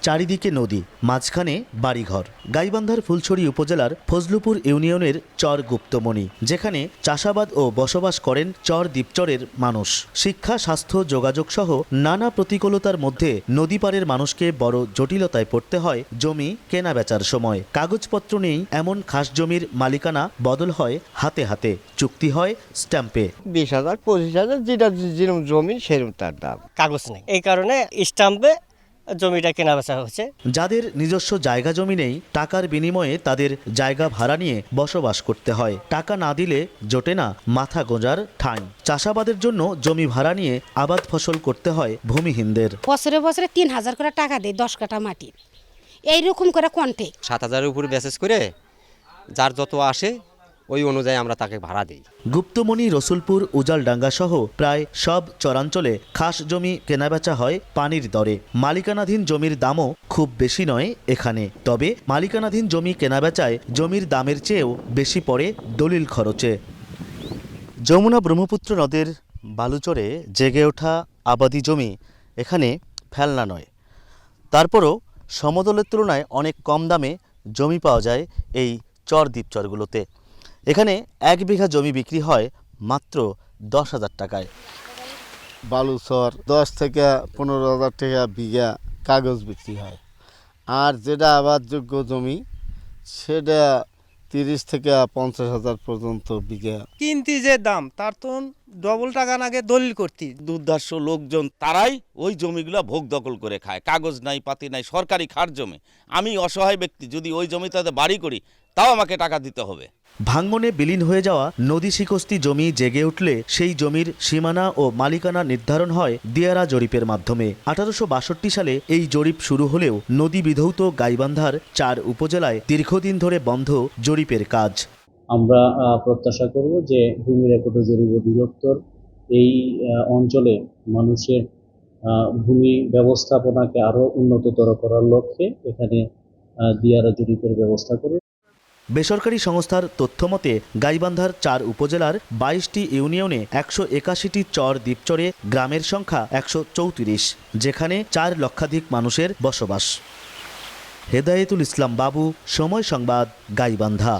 চারিদিকে নদী, মাঝখানে বাড়িঘর। গাইবান্ধার ফুলছড়ি উপজেলার ফজলুপুর ইউনিয়নের চর গুপ্তমণি, যেখানে চাষাবাদ ও বসবাস করেন চর দ্বীপচরের মানুষ। শিক্ষা, স্বাস্থ্য, যোগাযোগ সহ নানা প্রতিকূলতার মধ্যে নদী পারের মানুষকে বড় জটিলতায় পড়তে হয় জমি কেনা বেচার সময়। কাগজপত্র নেই এমন খাস জমির মালিকানা বদল হয় হাতে হাতে, চুক্তি হয় স্ট্যাম্পে। 20,000 25,000 যেটা যেরকম জমি সেরকম তার দাম। কাগজ নেই, এই কারণে স্ট্যাম্পে জমিটা কেনা বেচা হচ্ছে। যাদের নিজস্ব জায়গা জমি নেই, টাকার বিনিময়ে তাদের জায়গা ভাড়া নিয়ে বসবাস করতে হয়। টাকা না দিলে জোটে না মাথা গোঁজার ঠাঁই। চাষাবাদের জন্য জমি ভাড়া নিয়ে আবাদ ফসল করতে হয় ভূমিহীনদের। বছরে বছরে 3,000 করে টাকা দেয় 10 কাঠা মাটি, এইরকম করে কন্ট্যাক্ট। 7,000-এর উপরে বেসেস করে যার যত আসে ওই অনুযায়ী আমরা তাকে ভাড়া দিই। গুপ্তমণি, রসুলপুর, উজালডাঙ্গা সহ প্রায় সব চরাঞ্চলে খাস জমি কেনাবেচা হয় পানির দরে। মালিকানাধীন জমির দামও খুব বেশি নয় এখানে। তবে মালিকানাধীন জমি কেনাবেচায় জমির দামের চেয়েও বেশি পড়ে দলিল খরচে। যমুনা ব্রহ্মপুত্র নদের বালুচরে জেগে ওঠা আবাদি জমি এখানে ফেলনা নয়। তারপরও সমতলের তুলনায় অনেক কম দামে জমি পাওয়া যায় এই চর দ্বীপচরগুলোতে। এখানে 1 বিঘা জমি বিক্রি হয় মাত্র 10,000 টাকায়। বালুচর 10 থেকে 15,000 টাকা বিঘা কাগজ বিক্রি হয়, আর যেটা আবাদযোগ্য জমি সেটা 30 থেকে 50,000 পর্যন্ত বিঘা। কিনতি যে দাম তার তো ডবল টাকা নাগে দলিল করতি। দুর্ধর্ষ লোকজন তারাই ওই জমিগুলো ভোগ দখল করে খায়। কাগজ নাই, পাতি নাই, সরকারি খাস জমি। আমি অসহায় ব্যক্তি, যদি ওই জমিটাতে বাড়ি করি তাও আমাকে টাকা দিতে হবে। ভাঙনে বিলীন হয়ে যাওয়া নদী শিকস্তি জমি জেগে উঠলে সেই জমির সীমানা ও মালিকানা নির্ধারণ হয় দিয়ারা জরিপের মাধ্যমে। 1862 সালে এই জরিপ শুরু হলেও নদী বিধৌত গাইবান্ধার 4 উপজেলায় দীর্ঘদিন ধরে বন্ধ জরিপের কাজ। আমরা প্রত্যাশা করব যে ভূমি রেকর্ড ও জরিপ অধিদপ্তর এই অঞ্চলে মানুষের ভূমি ব্যবস্থাপনাকে আরো উন্নততর করার লক্ষ্যে এখানে দিয়ারা জরিপের ব্যবস্থা করে। বেসরকারি সংস্থার তথ্যমতে গাইবান্ধার 4 উপজেলার 22টি ইউনিয়নে 181টি চর দ্বীপচরে গ্রামের সংখ্যা 134, যেখানে 4 লক্ষাধিক মানুষের বসবাস। হেদায়েতুল ইসলাম বাবু, সময় সংবাদ, গাইবান্ধা।